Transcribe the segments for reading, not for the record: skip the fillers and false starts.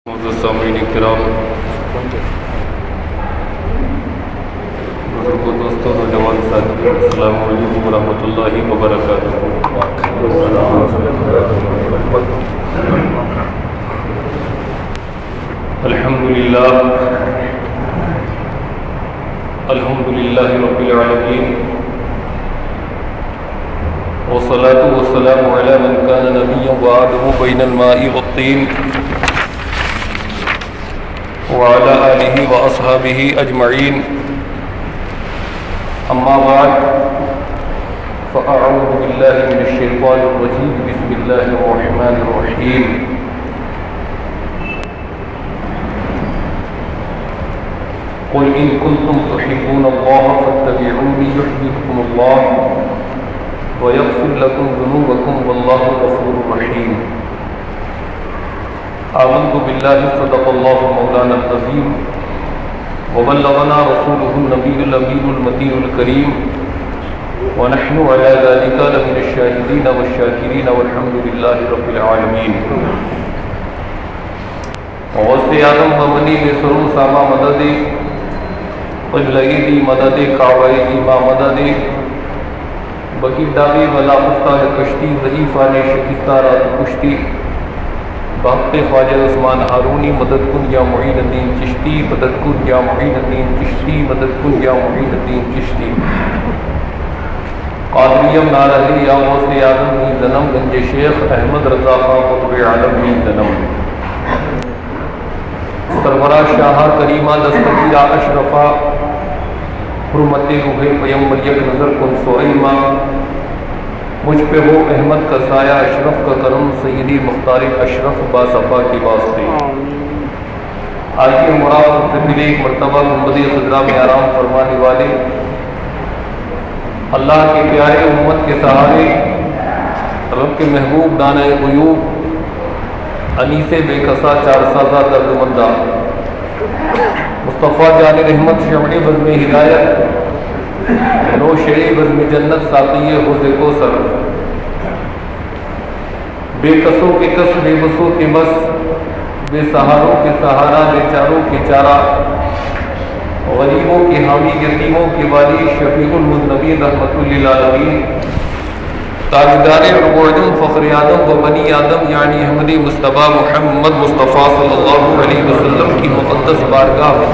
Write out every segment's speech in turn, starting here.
معزز سامعین کرام، بزرگوں، دوستوں، نوجوان ساتھیوں، السلام علیکم ورحمۃ اللہ وبرکاتہ۔ الحمدللہ رب العالمین، والصلاة والسلام علی من کان نبیا وآدم بین الماء والطین وعلى آلہ واصحابہ اجمعین، اما بعد فاعوذ باللہ من الشیطان الرجیم، بسم اللہ الرحمن الرحیم۔ قل ان کنتم تحبون اللہ فاتبعونی یحببکم اللہ ویغفر لکم ذنوبکم واللہ غفور رحیم۔ آمنت باللہ صدق اللہ مولانا العظیم وبلغنا رسولہ النبی الامین المتین الکریم ونحن علی ذلک لمن الشاہدین والشاکرین والحمد للہ رب العالمین۔ غوث اعظم بمنی بسرور ساما مدد قبلہی دی مدد کعبہ ایما مدد بکی داغی ولا مفتاح کشتی ضعیفان شکستہ رات کشتی بحق خواجہ عثمان ہارونی مدد کن یا معین الدین چشتی، مدد کن یا معین الدین چشتی، مدد کن یا معین الدین چشتی۔ قادریم نارہی یا غوث اعظم می زنم، گنج شیخ احمد رضا خان قطب عالم می زنم، سرورہ شاہ کریمہ دستگیرہ اشرفہ حرمت روح پیمبر یک نظر کن سوئیمہ، مجھ پہ ہو احمد کا سایہ اشرف کا کرم، سیدی مختار اشرف با صفا کی واسطے۔ آئیے مراد سے پہلے ایک مرتبہ گنبد خضرا میں آرام فرمانے والے اللہ کے پیارے امت کے سہارے، رب کے محبوب دانہ غیوب انیس بے کسا چار سازہ درد مندہ مصطفیٰ جان رحمت شمع بزم ہدایت نو شعی بزم جنت ساقی حوض کوثر، بے کسوں کے کس، بے بسوں کے بس، بے سہاروں کے سہارا، بے چاروں کے چارہ، غریبوں کے حامی، یتیموں کے والی، شفیع المذنبین رحمت للعالمین، تاجدار ربع اعظم فخر آدم و بنی آدم یعنی احمد مصطفیٰ محمد مصطفیٰ صلی اللہ علیہ وسلم کی مقدس بارگاہ میں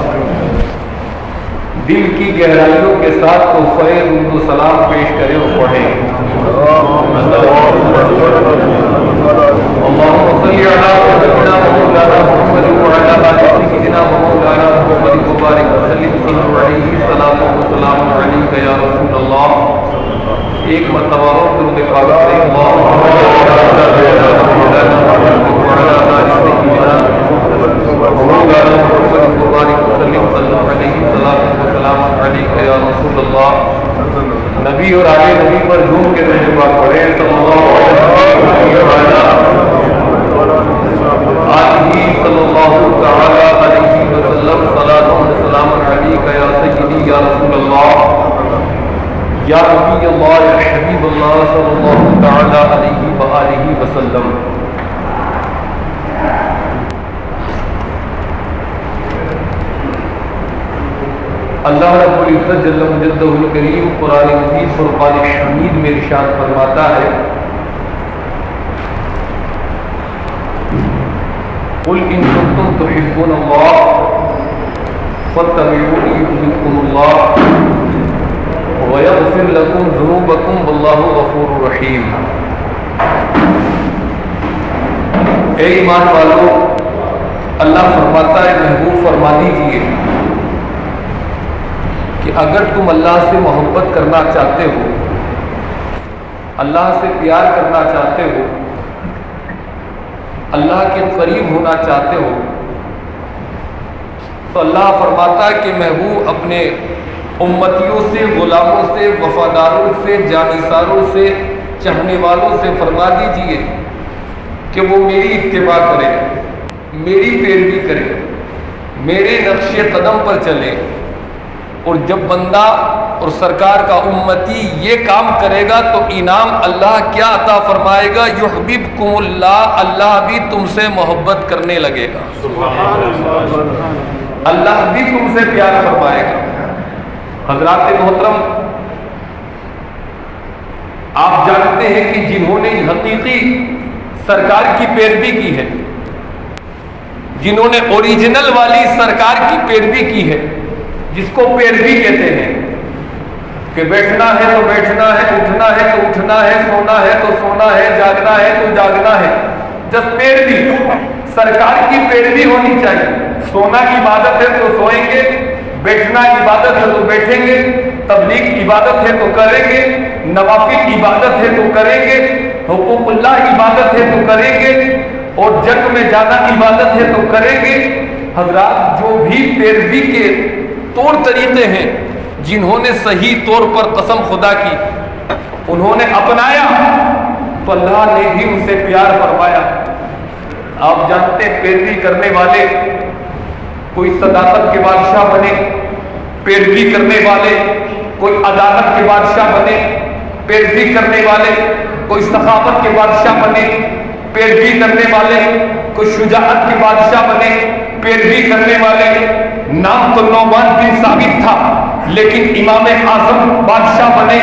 دل کی گہرائیوں کے ساتھ تحفہ درود و سلام پیش کریں اور پڑھیں۔ اللہم صلی علی سیدنا مولانا محمد وعلی آل سیدنا مولانا محمد وبارک وسلم، صلی علیہ الصلاۃ والسلام علیک یا رسول اللہ۔ ایک مرتبہ اور درود پاک پڑھیں۔ اللہم صلی علی مولانا محمد وعلی آل سیدنا مولانا محمد وبارک وسلم، صلی علیہ الصلاۃ والسلام علیک یا رسول اللہ۔ نبی اور آل نبی پر جھوم کے درود پاک پڑھیں۔ صلی اللہ علیہ آلہ صلی اللہ تعالی علیہ وسلم، صلاۃ و سلام علیک یا سیدی یا رسول اللہ یا نبی اللہ یا حبیب اللہ، صلی اللہ تعالی علیہ وآلہ وسلم۔ اللہ رب العزت جل مجدہ الکریم قرآن مجید فرقان حمید میں ارشاد فرماتا ہے، قل ان کنتم تحبون اللہ فاتبعونی یحببکم اللہ ویغفر لکم ذنوبکم واللہ غفور رحیم۔ اے ایمان والو، اللہ فرماتا ہے محبوب فرما دیجئے کہ اگر تم اللہ سے محبت کرنا چاہتے ہو، اللہ سے پیار کرنا چاہتے ہو، اللہ کے قریب ہونا چاہتے ہو، تو اللہ فرماتا ہے کہ محبوب اپنے امتیوں سے، غلاموں سے، وفاداروں سے، جانثاروں سے، چاہنے والوں سے فرما دیجئے کہ وہ میری اتباع کریں، میری پیروی کریں، میرے نقش قدم پر چلیں۔ اور جب بندہ اور سرکار کا امتی یہ کام کرے گا تو انعام اللہ کیا عطا فرمائے گا؟ یحببکم اللہ، اللہ بھی تم سے محبت کرنے لگے گا، اللہ بھی تم سے پیار فرمائے گا۔ حضرات محترم، آپ جانتے ہیں کہ جنہوں نے حقیقی سرکار کی پیروی کی ہے، جنہوں نے اوریجنل والی سرکار کی پیروی کی ہے، جس کو پیروی کہتے ہیں کہ بیٹھنا ہے تو بیٹھنا ہے، اٹھنا ہے تو اٹھنا ہے، سونا ہے تو سونا ہے، جاگنا ہے تو جاگنا ہے، جس پیروی سرکار کی پیروی ہونی چاہیے۔ سونا عبادت ہے تو سوئیں گے، بیٹھنا عبادت ہے تو بیٹھیں گے، تبلیغ عبادت ہے تو کریں گے، نوافل عبادت ہے تو کریں گے، حقوق اللہ عبادت ہے تو کریں گے، اور جنگ میں جانا عبادت ہے تو کریں گے۔ حضرات، جو بھی پیروی کے طور طریقے ہیں جنہوں نے صحیح طور پر قسم خدا کی انہوں نے اپنایا تو اللہ نے بھی ان سے پیار فرمایا۔ آپ جانتے ہیں پیروی کرنے والے کوئی صداقت کے بادشاہ بنے، پیروی کرنے والے کوئی عدالت کے بادشاہ بنے، پیروی کرنے والے کوئی سخاوت کے بادشاہ بنے، پیروی کرنے والے کوئی شجاعت کے بادشاہ بنے، پیروی کرنے والے نام تو نعمان بن ثابت تھا لیکن امام اعظم بادشاہ بنے،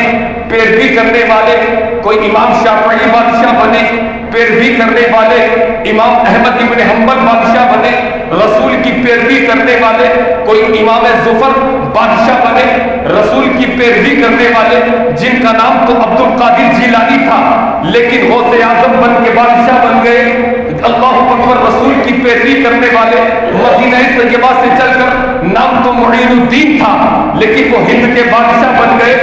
پیروی کرنے والے کوئی امام شافعی بادشاہ بنے، پیروی کرنے والے امام احمد بن حنبل بادشاہ بنے، رسول کی پیروی کرنے والے کوئی امام ظفر بادشاہ بنے، رسول کی پیروی کرنے والے جن کا نام تو عبد القادر جیلانی تھا لیکن غوث اعظم بن کے بادشاہ بن گئے۔ اللہ اکبر، رسول کی پیروی کرنے والے مدینہ طیبہ سے چل کر نام تو معین الدین تھا لیکن وہ ہند کے بادشاہ بن گئے۔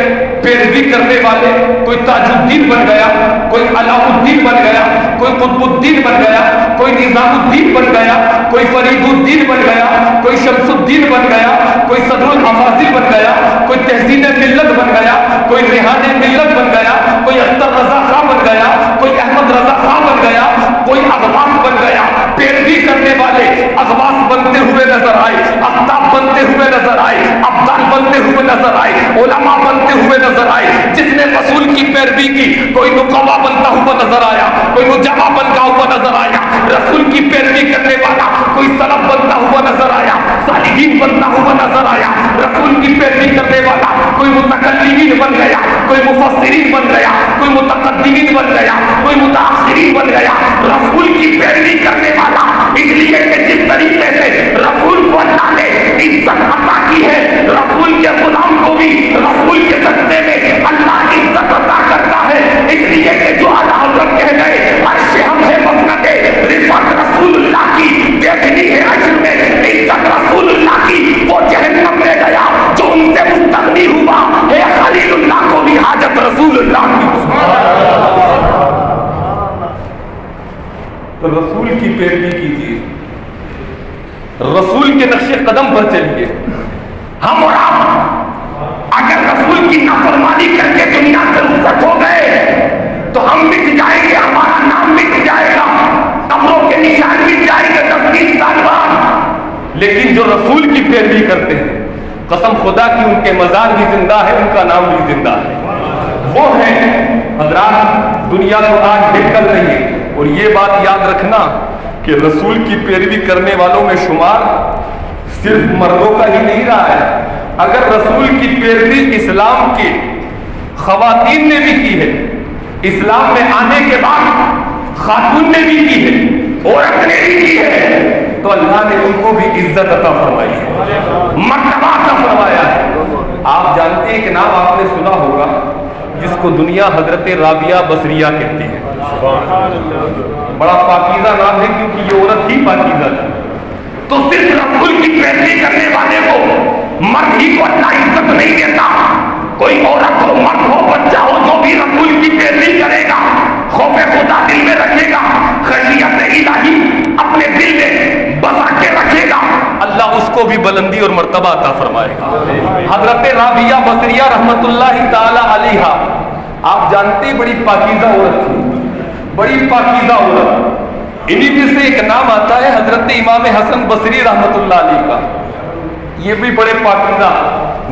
پیروی کرنے والے کوئی تاج الدین بن گیا، کوئی علاء الدین بن گیا، کوئی قطب الدین بن گیا، کوئی نظام الدین بن گیا، کوئی فرید الدین بن گیا، کوئی شمس الدین بن گیا، کوئی صدر الحفاظی بن گیا، کوئی تحسین ملت بن گیا، کوئی ریحان ملت بن گیا، کوئی اختر رضا خان بن گیا، کوئی احمد رضا خان بن گیا، کوئی اغواث بن گیا۔ پیروی کرنے والے اغواث بنتے ہوئے نظر آئے، اختاب بنتے ہوئے نظر آئے، ابدال بنتے ہوئے نظر آئے، علماء بنتے ہوئے نظر آئے۔ جس نے رسول کی پیروی کی کوئی نقبہ بنتا ہوا نظر آیا، کوئی نجبہ بنتا ہوا نظر آیا۔ رسول کی پیروی کرنے والا کوئی سلف بنتا ہوا نظر آیا، صالحین بنتا ہوا نظر آیا۔ رسول کی پیروی کرنے والا کوئی متکلمین بن گیا، کوئی مفسرین بن گیا، کوئی متقدمین بن گیا، کوئی متاخرین بن گیا۔ رسول کی پیروی کرنے والا اس لیے کہ جس طریقے سے رسول کو اللہ نے عزت عطا کی ہے، رسول کے غلام کو بھی رسول کے سجدے میں اللہ عزت عطا کرتا ہے۔ اس لیے کہ جو اعلیٰ حضرت کہہ گئے عرش ہم ہے مسند رفعت رسول اللہ کی، دیکھنی ہے عرش میں عزت رسول اللہ کی۔ وہ جہنم میں گیا جو ان سے مستغنی ہوا ہے، خلیل اللہ کو بھی حاجت رسول اللہ کی۔ تو رسول کی پیروی کیجیے، رسول کے نقش قدم پر چلیے۔ ہم اور آپ اگر رسول کی نافرمانی کر کے دنیا سے رخصت ہو گئے تو ہم مٹ جائیں گے، ہمارا نام مٹ جائے گا، قبروں کے نشان مٹ جائیں گے 10-20 سال بعد۔ لیکن جو رسول کی پیروی کرتے ہیں، قسم خدا کی ان کے مزار بھی زندہ ہے، ان کا نام بھی زندہ ہے۔ وہ ہیں حضرات، دنیا تو آج نکل رہی ہے، اور یہ بات یاد رکھنا کہ رسول کی پیروی کرنے والوں میں شمار صرف مردوں کا ہی نہیں رہا ہے۔ اگر رسول کی پیروی اسلام کی خواتین نے بھی کی ہے، اسلام میں آنے کے بعد خاتون نے بھی کی ہے، عورت نے بھی کی ہے، تو اللہ نے ان کو بھی عزت عطا فرمائی ہے، مرتبہ عطا فرمایا ہے۔ آپ جانتے ہیں کہ نام آپ نے سنا ہوگا جس کو دنیا حضرت رابعہ بصریہ کہتے ہیں۔ بڑا پاکیزہ نام ہے کیونکہ یہ عورت ہی پاکیزہ تھی۔ تو صرف رسول کی پیروی کرنے والے کو، مرد ہی کو اللہ عزت نہیں دیتا، کوئی عورت ہو، مرد ہو، بچہ ہو، جو بھی رسول کی پیروی کرے گا، خوف خدا دل میں رکھے گا، خشیت الہی اپنے دل میں بسا کے رکھے گا، اللہ اس کو بھی بلندی اور مرتبہ عطا فرمائے گا۔ حضرت رابعہ بصریہ رحمت اللہ تعالی علیہا، آپ جانتے ہیں بڑی پاکیزہ عورت تھی، بڑی پاکیزہ عورت۔ انہی میں سے ایک نام آتا ہے حضرت امام حسن بصری رحمت اللہ علیہ کا، یہ بھی بڑے پاکیزہ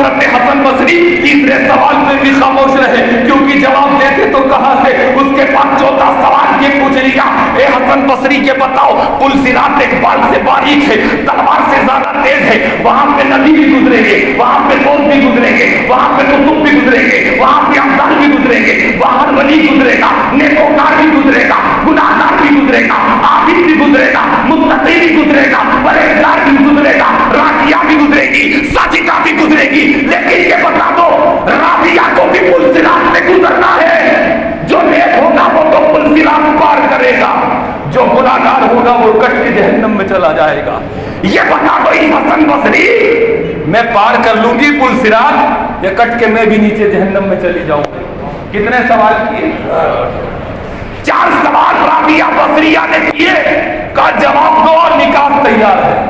حضرت حسن بصری تیسرے سوال پہ بھی خاموش رہے، کیونکہ جواب دیتے تو کہاں سے۔ اس کے بعد چوتھا سوال یہ پوچھ لیا، اے حسن بصری یہ بتاؤ، پل صراط ایک بال سے باریک ہے، تلوار سے زیادہ تیز ہے، وہاں پہ نبی بھی گزریں گے، وہاں پہ دوست بھی گزریں گے، وہاں پہ کتب بھی گزریں گے، وہاں پہ افضل بھی گزریں گے، وہاں ولی گزرے گا، نیکوکار بھی گزرے گا، گناہگار بھی گزرے گا، عابد بھی گزرے گا، متقی بھی گزرے گا، پرہیزگار بھی گزرے گا، راضیہ بھی گزرے گی، ساجدہ بھی گزرے گی، لیکن یہ بتا دو رابعہ کو بھی پل صراط سے گزرنا ہے۔ جو نیک ہوگا وہ تو پل صراط پار کرے گا، جو گناہگار ہوگا وہ کٹ کے جہنم میں چلا جائے گا۔ یہ بتا دو حسن بصری، میں پار کر لوں گی پل صراط یا کٹ کے میں بھی نیچے جہنم میں چلی جاؤں گی؟ کتنے سوال کیے؟ 4 سوال رابعہ بصریہ نے کیے، کا جواب دو اور نکاح تیار ہے۔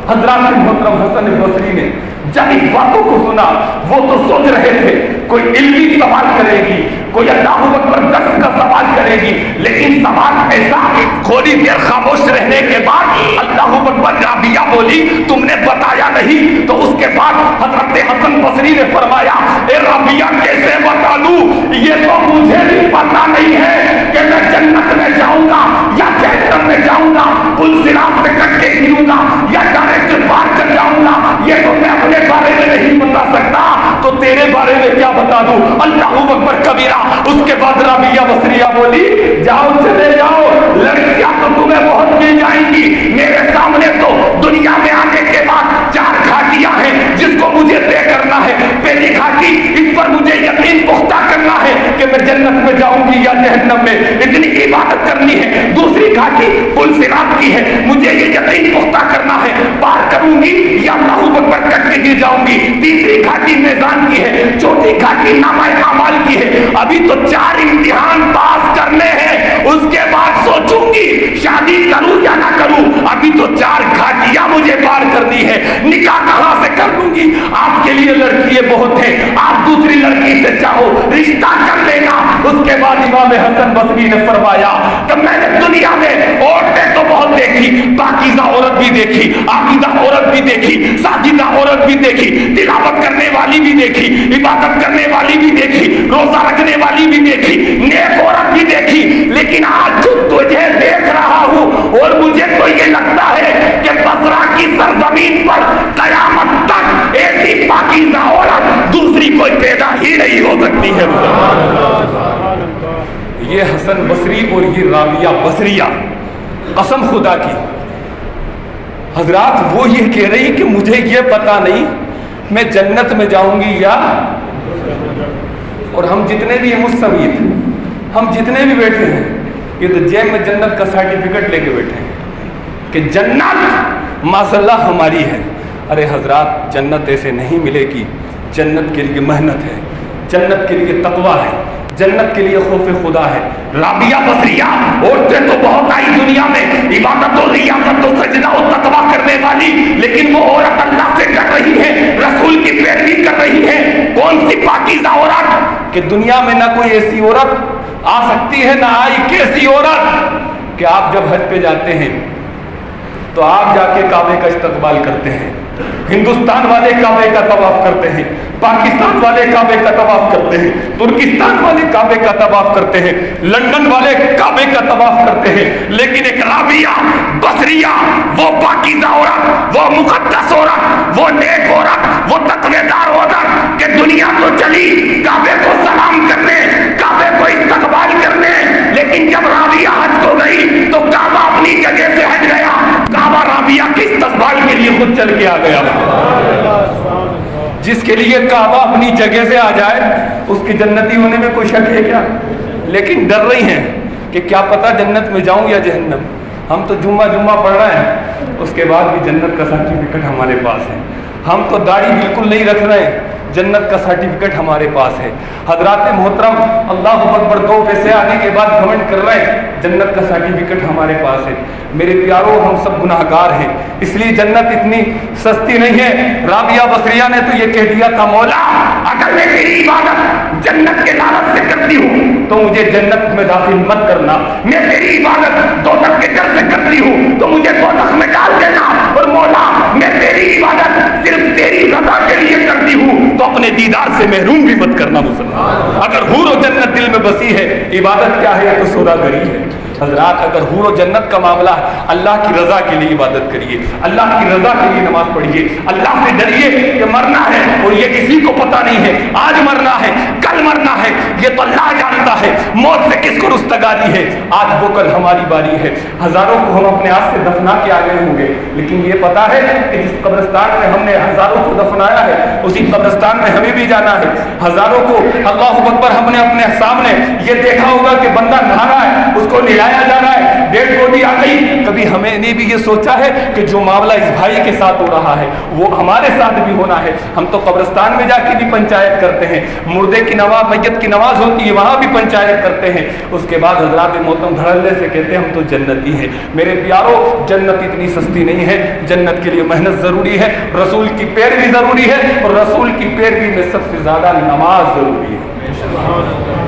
حضرات محترم حسن بصری نے جب اس باتوں کو سنا وہ تو سوچ رہے تھے کوئی علمی سوال کرے گی، کوئی اللہ اکبر 10 کا سوال کرے گی، لیکن سوال ایسا تھوڑی دیر خاموش رہنے کے بعد اللہ اکبر رابعہ بولی تم نے بتایا نہیں، تو اس کے بعد حضرت حسن بصری نے فرمایا اے رابعہ کیسے بتا دوں، یہ تو مجھے بھی پتا نہیں ہے کہ میں جنت میں جاؤں گا یا جہنم میں جاؤں گا، پل صراط سے کٹ کے گروں گا یا ڈائریکٹ پار کر جاؤں گا، یہ تو میں اپنے بارے میں نہیں بتا سکتا، تو تیرے بارے میں کیا بتا دوں۔ اللہ اکبر کبیرہ۔ اس کے بعد رابعہ بصریہ بولی جاؤ چلے جاؤ، لڑکیاں تو تمہیں بہت مل جائیں گی، میرے سامنے تو دنیا میں آنے کے بعد 4 گھاٹیاں ہیں جس کو مجھے طے کرنا ہے۔ پہلی گھاٹی، اس پر مجھے یقین پختہ کرنا ہے کہ میں جنت میں جاؤں گی یا جہنم میں، اتنی عبادت کرنی ہے۔ دوسری گھاٹی پل صراط کی ہے، مجھے یہ یقین پختہ کرنا ہے پار کروں گی یا اللہ اکبر کٹ کے گر جاؤں گی۔ تیسری گھاٹی میزان کی ہے، چوتھی گھاٹی نامہ اعمال کی ہے۔ ابھی تو 4 امتحان پاس کرنے ہیں، اس کے بعد سوچوں گی شادی کروں یا نہ کروں۔ ابھی تو 4 گھاٹیاں مجھے پار کرنی ہے، نکاح کہاں سے کر لوں گی؟ آپ کے لیے لڑکیاں بہت ہیں، آپ دوسری لڑکی سے چاہو رشتہ کر لینا۔ اس کے بعد امام حسن بصری نے فرمایا کہ میں نے دنیا میں عورتیں تو بہت دیکھی، پاکیزہ عورت بھی دیکھی، عابدہ عورت بھی دیکھی، ساجدہ عورت بھی دیکھی، تلاوت کرنے والی بھی دیکھی، عبادت کرنے والی بھی دیکھی، روزہ رکھنے والی بھی دیکھی، نیک عورت بھی دیکھی، لیکن آج جو تجھے دیکھ رہا ہوں اور مجھے تو یہ لگتا ہے کہ بصرہ کی سرزمین پر قیامت تک ایسی پاکیزہ عورت دوسری کوئی پیدا ہی نہیں ہو سکتی ہے۔ یہ حسن بصری اور یہ رابعہ بصریہ، قسم خدا کی حضرات وہ یہ کہہ رہی کہ مجھے یہ پتا نہیں میں جنت میں جاؤں گی یا، اور ہم جتنے بھی مستمعین، ہم جتنے بھی بیٹھے ہیں یہ تو جیب میں جنت کا سرٹیفکیٹ لے کے بیٹھے ہیں کہ جنت ماشاءاللہ ہماری ہے۔ ارے حضرات جنت ایسے نہیں ملے گی، جنت کے لیے محنت ہے، جنت کے لیے تقویٰ ہے، جنت کے لیے خوف خدا ہے۔ رابعہ بصریہ عورتیں تو بہت آئی دنیا میں، عبادت و ریاضت و سجدہ و تقویٰ کرنے والی، لیکن وہ عورت اللہ سے ڈر رہی ہے، رسول کی پیروی کر رہی ہے۔ کون سی پاکیزہ عورت کہ دنیا میں نہ کوئی ایسی عورت آ سکتی ہے، نہ آئی کیسی عورت کہ آپ جب حج پہ جاتے ہیں تو آپ جا کے کعبے کا استقبال کرتے ہیں، ہندوستان والے کعبے کا طواف کرتے ہیں، پاکستان والے کعبے کا طواف کرتے ہیں، ترکستان والے کعبے کا طواف کرتے ہیں، لندن والے کعبے کا طواف کرتے ہیں، لیکن ایک رابعہ بصریہ، وہ پاکیزہ عورت، وہ مقدس عورت، وہ نیک عورت، وہ تقوی دار عورت کہ دنیا تو چلی کعبے کو سلام کرنے، کعبے کو استقبال کرنے، لیکن جب رابعہ حج کو گئی تو کعبہ اپنی جگہ سے ہٹ گیا، کعبہ رابعہ کے استقبال کے لیے خود چل کے آ گیا۔ جس کے لیے کعبہ اپنی جگہ سے آ جائے اس کی جنتی ہونے میں کوئی شک ہے کیا؟ لیکن ڈر رہی ہیں کہ کیا پتہ جنت میں جاؤں یا جہنم۔ ہم تو جمعہ پڑھ رہے ہیں، اس کے بعد بھی جنت کا سرٹیفکیٹ ہمارے پاس ہے۔ ہم تو داڑھی بالکل نہیں رکھ رہے ہیں، جنت کا سرٹیفکیٹ ہمارے پاس ہے۔ حضرات محترم اللہ اکبر 2 پیسے آنے کے بعد کمنٹ کر رہے ہیں، جنت کا سرٹیفکیٹ ہمارے پاس ہے۔ میرے پیاروں ہم سب گناہ گار ہیں، اس لیے جنت اتنی سستی نہیں ہے۔ رابعہ بصریہ نے تو یہ کہہ دیا تھا مولا اگر میں تیری عبادت جنت کے لالچ سے کرتی ہوں تو مجھے جنت میں داخل مت کرنا، میں تیری عبادت دوزخ کے ڈر سے کرتی ہوں تو مجھے دوزخ میں ڈال دینا، اور مولا میں تیری عبادت صرف تیری رضا کے لیے کرتی ہوں تو مت کرنا مسلمان. اگر حور و جنت دل میں بسی ہے، عبادت کیا ہے؟ یہ تو سوداگری ہے. حضرات اگر حور و جنت کا معاملہ ہے، اللہ کی رضا کے لیے عبادت کریے، اللہ کی رضا کے لیے نماز پڑھیے، اللہ سے ڈریے کہ مرنا ہے اور یہ کسی کو پتہ نہیں ہے، آج مرنا ہے کل مرنا ہے، یہ تو اللہ جانتا ہے موت سے کس کو رستگاری ہے، آج وہ کل ہماری باری ہے. ہزاروں کو ہم اپنے ہاتھ سے دفنا کے آگے ہوں گے، لیکن یہ پتا ہے کہ جس قبرستان میں ہم نے ہزاروں کو دفنایا ہے اسی قبرستان میں ہمیں بھی جانا ہے. ہزاروں کو اللہ اکبر ہم نے اپنے سامنے یہ دیکھا ہوگا کہ بندہ نہا رہا ہے، اس کو نہلایا جا رہا ہے، ڈیڈ باڈی آ گئی. کبھی ہمیں نے بھی یہ سوچا ہے کہ جو معاملہ اس بھائی کے ساتھ ہو رہا ہے وہ ہمارے ساتھ بھی ہونا ہے. ہم تو قبرستان میں جا کے بھی پنچایت کرتے ہیں، مردے کی نماز میت کی نماز ہوتی ہے وہاں بھی پنچایت کرتے ہیں. اس کے بعد حضرات محترم دھڑلے سے کہتے ہیں ہم تو جنتی ہیں. میرے پیارو جنت اتنی سستی نہیں ہے، جنت کے لیے محنت ضروری ہے، رسول کی پیروی ضروری ہے، اور رسول کی پیروی میں سب سے زیادہ نماز ضروری ہے.